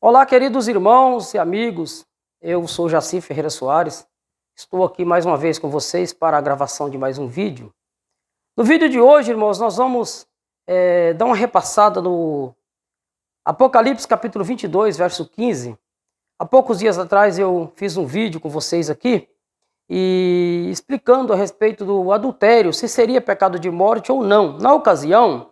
Olá, queridos irmãos e amigos. Eu sou Jaci Ferreira Soares. Estou aqui mais uma vez com vocês para a gravação de mais um vídeo. No vídeo de hoje, irmãos, nós vamos dar uma repassada no Apocalipse capítulo 22, verso 15. Há poucos dias atrás eu fiz um vídeo com vocês aqui e explicando a respeito do adultério, se seria pecado de morte ou não. Na ocasião,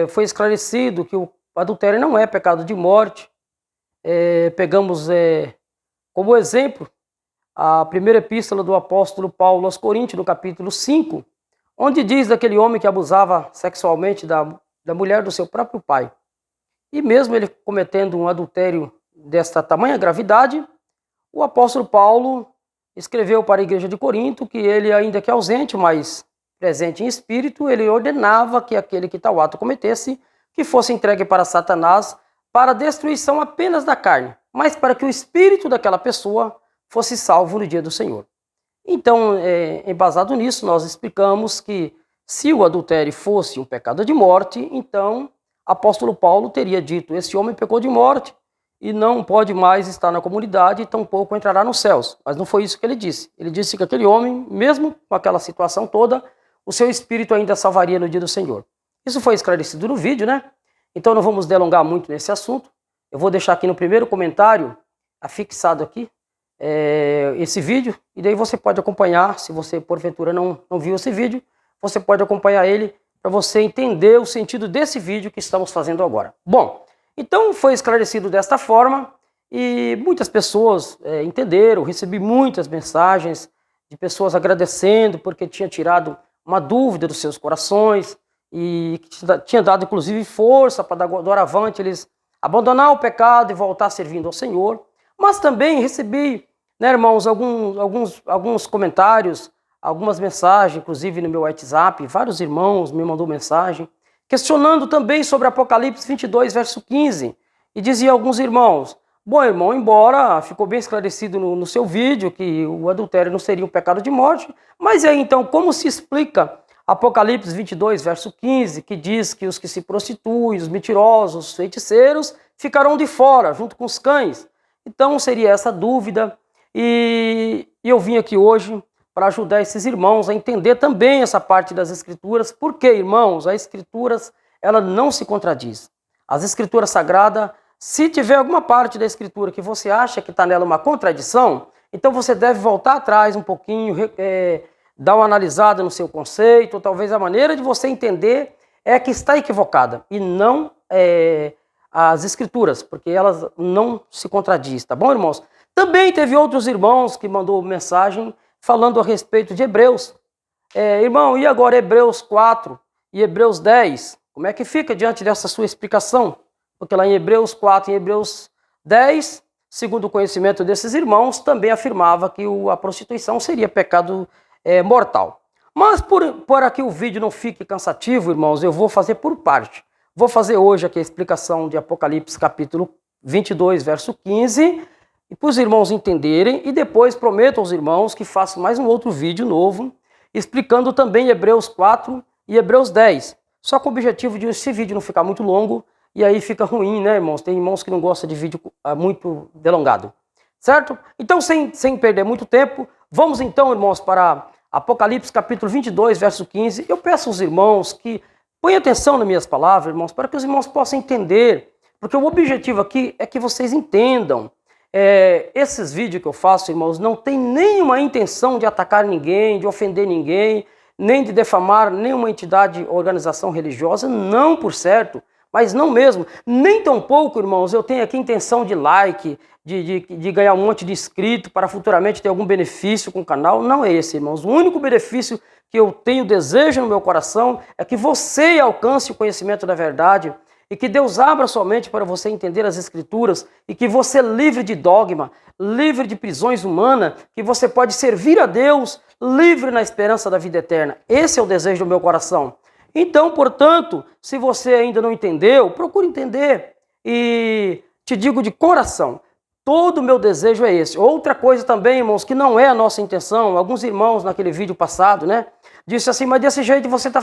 foi esclarecido que o adultério não é pecado de morte. Pegamos como exemplo a primeira epístola do apóstolo Paulo aos Coríntios, no capítulo 5, onde diz daquele homem que abusava sexualmente da mulher do seu próprio pai. E mesmo ele cometendo um adultério desta tamanha gravidade, o apóstolo Paulo escreveu para a igreja de Corinto que ele, ainda que ausente, mas presente em espírito, ele ordenava que aquele que tal ato cometesse, que fosse entregue para Satanás, para a destruição apenas da carne, mas para que o espírito daquela pessoa fosse salvo no dia do Senhor. Então, embasado nisso, nós explicamos que se o adultério fosse um pecado de morte, então apóstolo Paulo teria dito: esse homem pecou de morte e não pode mais estar na comunidade e tampouco entrará nos céus. Mas não foi isso que ele disse. Ele disse que aquele homem, mesmo com aquela situação toda, o seu espírito ainda salvaria no dia do Senhor. Isso foi esclarecido no vídeo, né? Então não vamos delongar muito nesse assunto. Eu vou deixar aqui no primeiro comentário, afixado aqui, esse vídeo, e daí você pode acompanhar. Se você porventura não viu esse vídeo, você pode acompanhar ele para você entender o sentido desse vídeo que estamos fazendo agora. Bom, então foi esclarecido desta forma e muitas pessoas entenderam. Recebi muitas mensagens de pessoas agradecendo porque tinha tirado uma dúvida dos seus corações e que tinha dado inclusive força para doravante eles abandonar o pecado e voltar servindo ao Senhor. Mas também recebi, né, irmãos, alguns comentários, algumas mensagens, inclusive no meu WhatsApp. Vários irmãos me mandou mensagem questionando também sobre Apocalipse 22, verso 15. E dizia alguns irmãos: bom, irmão, embora ficou bem esclarecido no seu vídeo que o adultério não seria um pecado de morte, mas aí então como se explica Apocalipse 22, verso 15, que diz que os que se prostituem, os mentirosos, os feiticeiros, ficarão de fora, junto com os cães? Então seria essa dúvida, e eu vim aqui hoje para ajudar esses irmãos a entender também essa parte das Escrituras. Porque, irmãos, as Escrituras, ela não se contradiz. As Escrituras Sagradas, se tiver alguma parte da Escritura que você acha que está nela uma contradição, então você deve voltar atrás um pouquinho, dar uma analisada no seu conceito. Talvez a maneira de você entender é que está equivocada e não as Escrituras, porque elas não se contradizem, tá bom, irmãos? Também teve outros irmãos que mandou mensagem falando a respeito de Hebreus. Irmão, e agora Hebreus 4 e Hebreus 10? Como é que fica diante dessa sua explicação? Porque lá em Hebreus 4 e Hebreus 10, segundo o conhecimento desses irmãos, também afirmava que a prostituição seria pecado mortal. Mas para que o vídeo não fique cansativo, irmãos, eu vou fazer por parte. Vou fazer hoje aqui a explicação de Apocalipse capítulo 22, verso 15, e para os irmãos entenderem, e depois prometo aos irmãos que faço mais um outro vídeo novo, explicando também Hebreus 4 e Hebreus 10, só com o objetivo de esse vídeo não ficar muito longo, e aí fica ruim, né, irmãos? Tem irmãos que não gostam de vídeo muito delongado, certo? Então, sem perder muito tempo, vamos então, irmãos, para Apocalipse capítulo 22, verso 15. Eu peço aos irmãos que ponham atenção nas minhas palavras, irmãos, para que os irmãos possam entender, porque o objetivo aqui é que vocês entendam. Esses vídeos que eu faço, irmãos, não tem nenhuma intenção de atacar ninguém, de ofender ninguém, nem de defamar nenhuma entidade, organização religiosa, não, por certo, mas não mesmo. Nem tampouco, irmãos, eu tenho aqui intenção de like, de ganhar um monte de inscrito para futuramente ter algum benefício com o canal. Não é esse, irmãos. O único benefício que eu tenho desejo no meu coração é que você alcance o conhecimento da verdade e que Deus abra sua mente para você entender as Escrituras e que você livre de dogma, livre de prisões humanas, que você pode servir a Deus livre na esperança da vida eterna. Esse é o desejo do meu coração. Então, portanto, se você ainda não entendeu, procure entender. E te digo de coração, todo o meu desejo é esse. Outra coisa também, irmãos, que não é a nossa intenção, alguns irmãos naquele vídeo passado, né, disse assim: mas desse jeito você está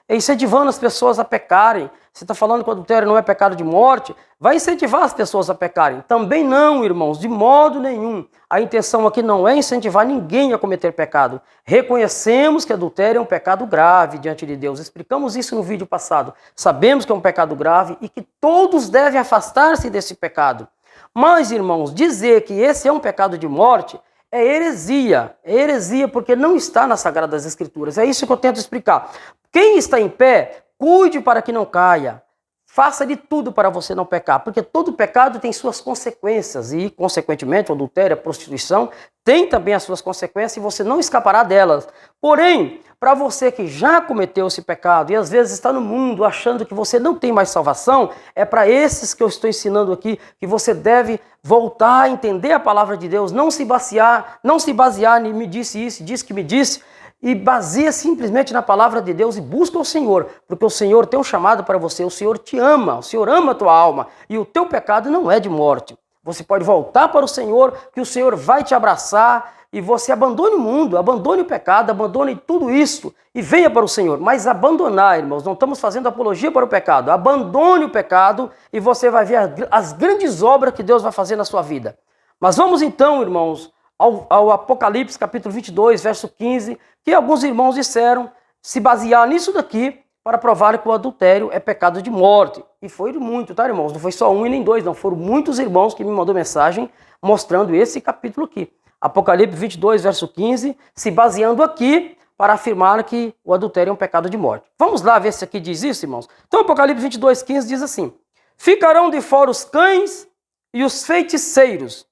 incentivando as pessoas a pecarem. você está falando que o adultério não é pecado de morte, vai incentivar as pessoas a pecarem. Também não, irmãos, de modo nenhum. A intenção aqui não é incentivar ninguém a cometer pecado. Reconhecemos que adultério é um pecado grave diante de Deus. Explicamos isso no vídeo passado. Sabemos que é um pecado grave e que todos devem afastar-se desse pecado. Mas, irmãos, dizer que esse é um pecado de morte é heresia porque não está nas Sagradas Escrituras. É isso que eu tento explicar. Quem está em pé, cuide para que não caia. Faça de tudo para você não pecar, porque todo pecado tem suas consequências e, consequentemente, o adultério, a prostituição, tem também as suas consequências e você não escapará delas. Porém, para você que já cometeu esse pecado e às vezes está no mundo achando que você não tem mais salvação, é para esses que eu estou ensinando aqui que você deve voltar a entender a palavra de Deus, não se basear em me disse isso, disse que me disse, e baseia simplesmente na palavra de Deus e busca o Senhor, porque o Senhor tem um chamado para você, o Senhor te ama, o Senhor ama a tua alma e o teu pecado não é de morte. Você pode voltar para o Senhor, que o Senhor vai te abraçar e você abandone o mundo, abandone o pecado, abandone tudo isso e venha para o Senhor. Mas abandonar, irmãos, não estamos fazendo apologia para o pecado, abandone o pecado e você vai ver as grandes obras que Deus vai fazer na sua vida. Mas vamos então, irmãos, ao Apocalipse capítulo 22, verso 15, que alguns irmãos disseram se basear nisso daqui para provar que o adultério é pecado de morte. E foi muito, tá, irmãos? Não foi só um e nem dois, não. Foram muitos irmãos que me mandou mensagem mostrando esse capítulo aqui. Apocalipse 22, verso 15, se baseando aqui para afirmar que o adultério é um pecado de morte. Vamos lá ver se aqui diz isso, irmãos? Então, Apocalipse 22, 15 diz assim: ficarão de fora os cães e os feiticeiros,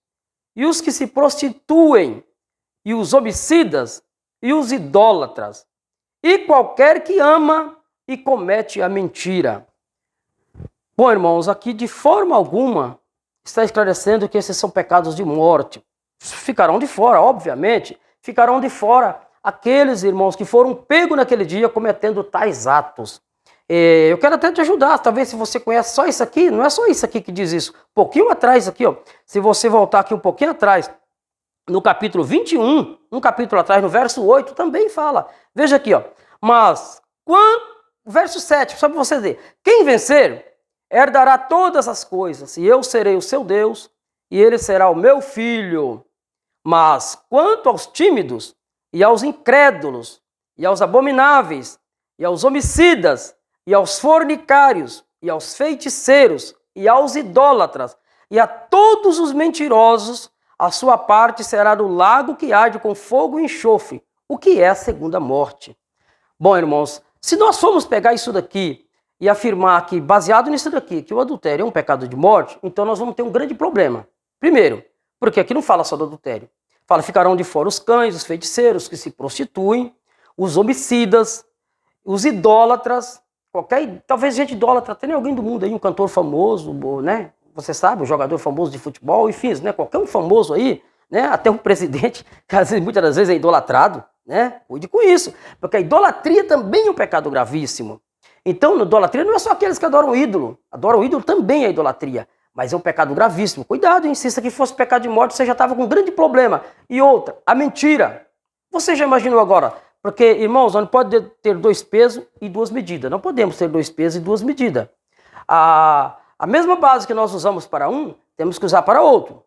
e os que se prostituem, e os homicidas, e os idólatras, e qualquer que ama e comete a mentira. Bom, irmãos, aqui de forma alguma está esclarecendo que esses são pecados de morte. Ficarão de fora, obviamente, ficarão de fora aqueles irmãos que foram pegos naquele dia cometendo tais atos. Eu quero até te ajudar, talvez se você conhece só isso aqui, não é só isso aqui que diz isso. Um pouquinho atrás aqui, ó, se você voltar aqui um pouquinho atrás, no capítulo 21, um capítulo atrás, no verso 8, também fala. Veja aqui, ó. Mas, verso 7, só para você ver. Quem vencer, herdará todas as coisas, e eu serei o seu Deus, e ele será o meu filho. Mas, quanto aos tímidos, e aos incrédulos, e aos abomináveis, e aos homicidas, e aos fornicários, e aos feiticeiros, e aos idólatras, e a todos os mentirosos, a sua parte será no lago que arde com fogo e enxofre, o que é a segunda morte. Bom, irmãos, se nós formos pegar isso daqui e afirmar que, baseado nisso daqui, que o adultério é um pecado de morte, então nós vamos ter um grande problema. Primeiro, porque aqui não fala só do adultério. Fala, ficarão de fora os cães, os feiticeiros que se prostituem, os homicidas, os idólatras, talvez gente idólatra, tem alguém do mundo aí, um cantor famoso, né? Você sabe, um jogador famoso de futebol, enfim, né? Qualquer um famoso aí, né? Até um presidente, que muitas das vezes é idolatrado, né? Cuide com isso, porque a idolatria também é um pecado gravíssimo. Então, idolatria não é só aqueles que adoram ídolo também é idolatria, mas é um pecado gravíssimo. Cuidado, hein? Se isso aqui fosse pecado de morte, você já estava com um grande problema. E outra, a mentira. Você já imaginou agora? Porque, irmãos, não pode ter dois pesos e duas medidas. Não podemos ter dois pesos e duas medidas. A mesma base que nós usamos para um, temos que usar para outro.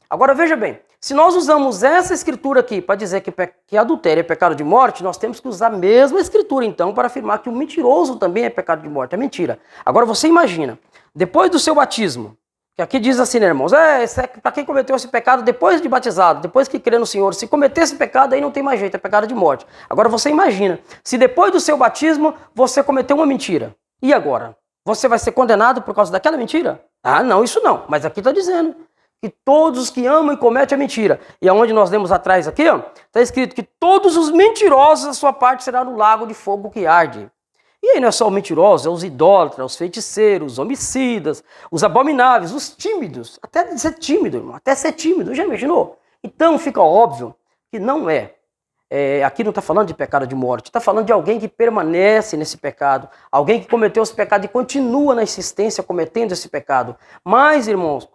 Agora, veja bem, se nós usamos essa escritura aqui para dizer que adultério é pecado de morte, nós temos que usar a mesma escritura, então, para afirmar que o mentiroso também é pecado de morte. É mentira. Agora, você imagina, depois do seu batismo, que aqui diz assim, né, irmãos? Para quem cometeu esse pecado depois de batizado, depois que crê no Senhor, se cometer esse pecado, aí não tem mais jeito, é pecado de morte. Agora você imagina, se depois do seu batismo você cometeu uma mentira, e agora? Você vai ser condenado por causa daquela mentira? Ah, não, isso não. Mas aqui está dizendo que todos os que amam e cometem a mentira. E aonde nós lemos atrás aqui, está escrito que todos os mentirosos, a sua parte será no lago de fogo que arde. E aí não é só o mentiroso, é os idólatras, os feiticeiros, os homicidas, os abomináveis, os tímidos. Até ser tímido, irmão. Até ser tímido, já imaginou? Então fica óbvio que não é. Aqui não está falando de pecado de morte, está falando de alguém que permanece nesse pecado, alguém que cometeu esse pecado e continua na insistência cometendo esse pecado. Mas, irmãos,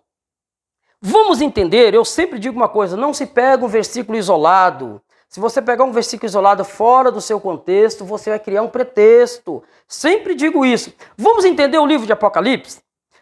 vamos entender, eu sempre digo uma coisa, não se pega um versículo isolado, Se você pegar um versículo isolado fora do seu contexto, você vai criar um pretexto. Sempre digo isso. Vamos entender o livro de Apocalipse?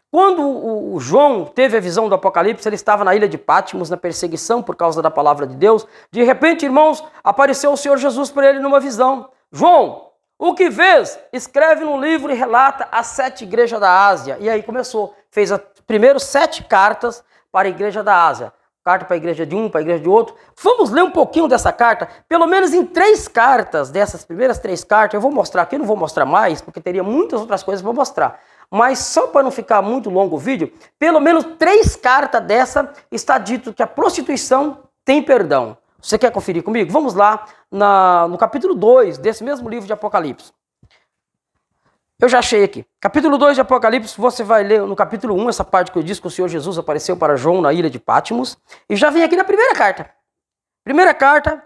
Quando o João teve a visão do Apocalipse, ele estava na ilha de Patmos, na perseguição por causa da palavra de Deus. De repente, irmãos, apareceu o Senhor Jesus para ele numa visão. João, o que vês? Escreve no livro e relata as 7 igrejas da Ásia. E aí começou, fez primeiro 7 cartas para a igreja da Ásia. Carta para a igreja de um, para a igreja de outro. Vamos ler um pouquinho dessa carta, pelo menos em 3 cartas, dessas primeiras 3 cartas, eu vou mostrar aqui, eu não vou mostrar mais, porque teria muitas outras coisas para mostrar. Mas só para não ficar muito longo o vídeo, pelo menos 3 cartas dessa está dito que a prostituição tem perdão. Você quer conferir comigo? Vamos lá no capítulo 2 desse mesmo livro de Apocalipse. Eu já achei aqui. Capítulo 2 de Apocalipse, você vai ler no capítulo 1, essa parte que eu disse que o Senhor Jesus apareceu para João na ilha de Patmos. E já vem aqui na primeira carta. Primeira carta,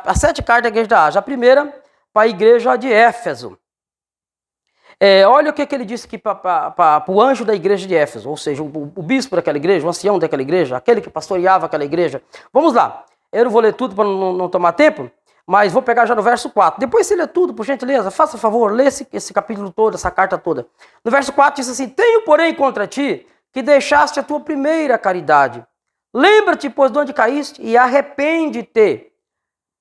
as 7 cartas da igreja da Ásia. A primeira para a igreja de Éfeso. Olha o que ele disse aqui para o anjo da igreja de Éfeso, ou seja, o bispo daquela igreja, o ancião daquela igreja, aquele que pastoreava aquela igreja. Vamos lá. Eu não vou ler tudo para não tomar tempo. Mas vou pegar já no verso 4. Depois você lê tudo, por gentileza. Faça favor, lê esse capítulo todo, essa carta toda. No verso 4 diz assim: tenho, porém, contra ti, que deixaste a tua primeira caridade. Lembra-te, pois, de onde caíste, e arrepende-te,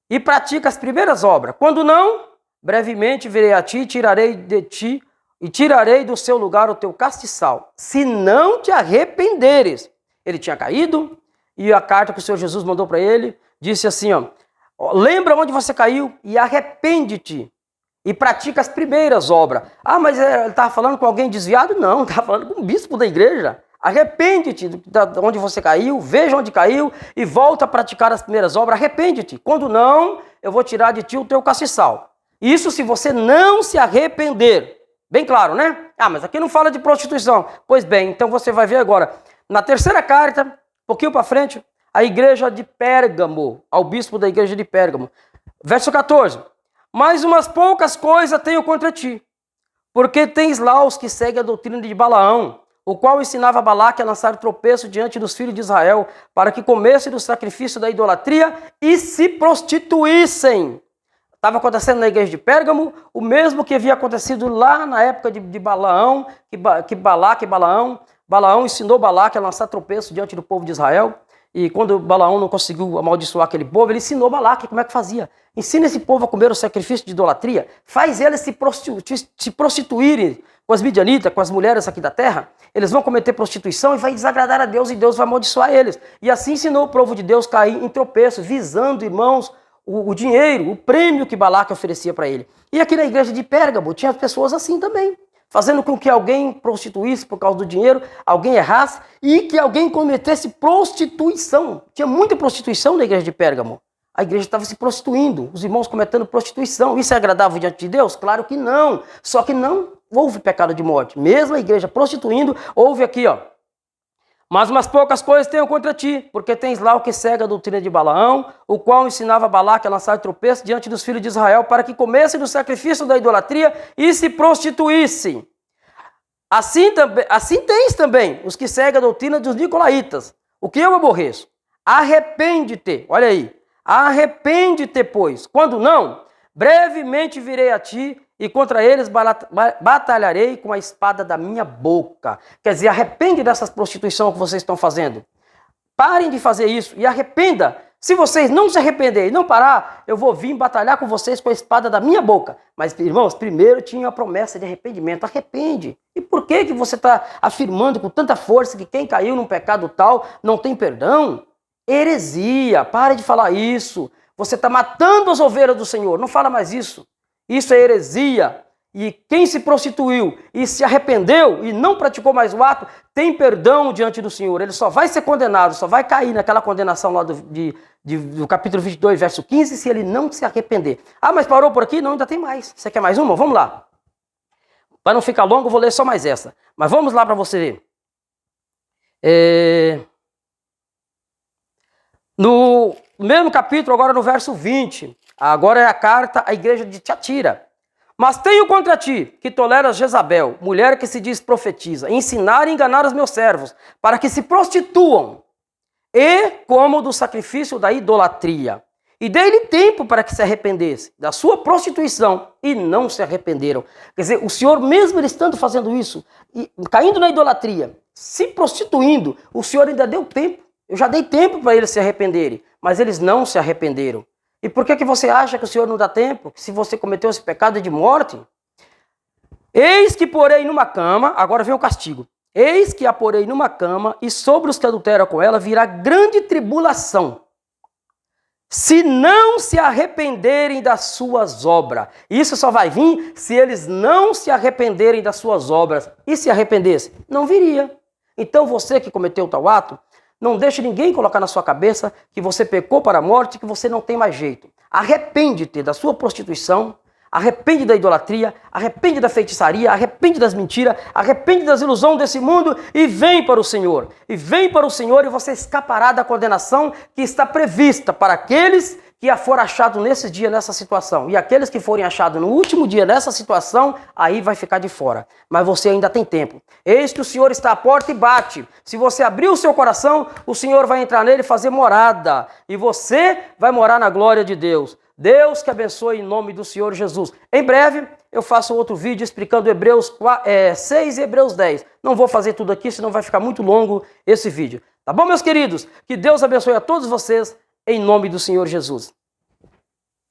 e pratica as primeiras obras. Quando não, brevemente virei a ti, tirarei de ti, e tirarei do seu lugar o teu castiçal, se não te arrependeres. Ele tinha caído, e a carta que o Senhor Jesus mandou para ele, disse assim, lembra onde você caiu e arrepende-te e pratica as primeiras obras. Ah, mas ele estava falando com alguém desviado? Não, estava falando com o bispo da igreja. Arrepende-te de onde você caiu, veja onde caiu e volta a praticar as primeiras obras. Arrepende-te. Quando não, eu vou tirar de ti o teu castiçal. Isso se você não se arrepender. Bem claro, né? Ah, mas aqui não fala de prostituição. Pois bem, então você vai ver agora. Na terceira carta, um pouquinho para frente, a igreja de Pérgamo, ao bispo da igreja de Pérgamo. Verso 14. Mas umas poucas coisas tenho contra ti, porque tens lá os que seguem a doutrina de Balaão, o qual ensinava Balaque a lançar tropeço diante dos filhos de Israel, para que comessem do sacrifício da idolatria e se prostituíssem. Estava acontecendo na igreja de Pérgamo o mesmo que havia acontecido lá na época de Balaão, Balaão ensinou Balaque a lançar tropeço diante do povo de Israel. E quando Balaão não conseguiu amaldiçoar aquele povo, ele ensinou Balaque como é que fazia. Ensina esse povo a comer o sacrifício de idolatria, faz eles se prostituírem com as midianitas, com as mulheres aqui da terra. Eles vão cometer prostituição e vai desagradar a Deus e Deus vai amaldiçoar eles. E assim ensinou o povo de Deus a cair em tropeço, visando, irmãos, o dinheiro, o prêmio que Balaque oferecia para ele. E aqui na igreja de Pérgamo tinha pessoas assim também, fazendo com que alguém prostituísse por causa do dinheiro, alguém errasse e que alguém cometesse prostituição. Tinha muita prostituição na igreja de Pérgamo. A igreja estava se prostituindo, os irmãos cometendo prostituição. Isso é agradável diante de Deus? Claro que não. Só que não houve pecado de morte. Mesmo a igreja prostituindo, houve aqui, mas umas poucas coisas tenho contra ti, porque tens lá o que segue a doutrina de Balaão, o qual ensinava Balaque a lançar tropeço diante dos filhos de Israel, para que comessem do sacrifício da idolatria e se prostituíssem. Assim tens também os que seguem a doutrina dos nicolaítas, o que eu aborreço. Arrepende-te, olha aí, arrepende-te, pois. Quando não, brevemente virei a ti e contra eles batalharei com a espada da minha boca. Quer dizer, arrepende dessas prostituições que vocês estão fazendo. Parem de fazer isso e arrependa. Se vocês não se arrependerem e não parar, eu vou vir batalhar com vocês com a espada da minha boca. Mas, irmãos, primeiro tinha a promessa de arrependimento. Arrepende. E por que você está afirmando com tanta força que quem caiu num pecado tal não tem perdão? Heresia. Pare de falar isso. Você está matando as ovelhas do Senhor. Não fala mais isso. Isso é heresia. E quem se prostituiu e se arrependeu e não praticou mais o ato, tem perdão diante do Senhor. Ele só vai ser condenado, só vai cair naquela condenação lá do capítulo 22, verso 15, se ele não se arrepender. Ah, mas parou por aqui? Não, ainda tem mais. Você quer mais uma? Vamos lá. Para não ficar longo, eu vou ler só mais essa. Mas vamos lá para você ver. No mesmo capítulo, agora no verso 20, agora é a carta à igreja de Tiatira. Mas tenho contra ti, que toleras Jezabel, mulher que se diz profetiza, ensinar e enganar os meus servos, para que se prostituam, e como do sacrifício da idolatria. E dei-lhe tempo para que se arrependesse da sua prostituição e não se arrependeram. Quer dizer, o Senhor, mesmo ele estando fazendo isso, e caindo na idolatria, se prostituindo, o Senhor ainda deu tempo. Eu já dei tempo para eles se arrependerem, mas eles não se arrependeram. E por que você acha que o Senhor não dá tempo? Se você cometeu esse pecado de morte? Eis que porei numa cama, agora vem o castigo. Eis que a porei numa cama e sobre os que adulteram com ela virá grande tribulação, se não se arrependerem das suas obras. Isso só vai vir se eles não se arrependerem das suas obras. E se arrependesse? Não viria. Então você que cometeu tal ato, não deixe ninguém colocar na sua cabeça que você pecou para a morte, que você não tem mais jeito. Arrepende-te da sua prostituição, arrepende da idolatria, arrepende da feitiçaria, arrepende das mentiras, arrepende das ilusões desse mundo e vem para o Senhor. E vem para o Senhor e você escapará da condenação que está prevista para aqueles que forem achados nesse dia, nessa situação. E aqueles que forem achados no último dia, nessa situação, aí vai ficar de fora. Mas você ainda tem tempo. Eis que o Senhor está à porta e bate. Se você abrir o seu coração, o Senhor vai entrar nele e fazer morada. E você vai morar na glória de Deus. Deus que abençoe em nome do Senhor Jesus. Em breve eu faço outro vídeo explicando Hebreus 6 e Hebreus 10. Não vou fazer tudo aqui, senão vai ficar muito longo esse vídeo. Tá bom, meus queridos? Que Deus abençoe a todos vocês em nome do Senhor Jesus.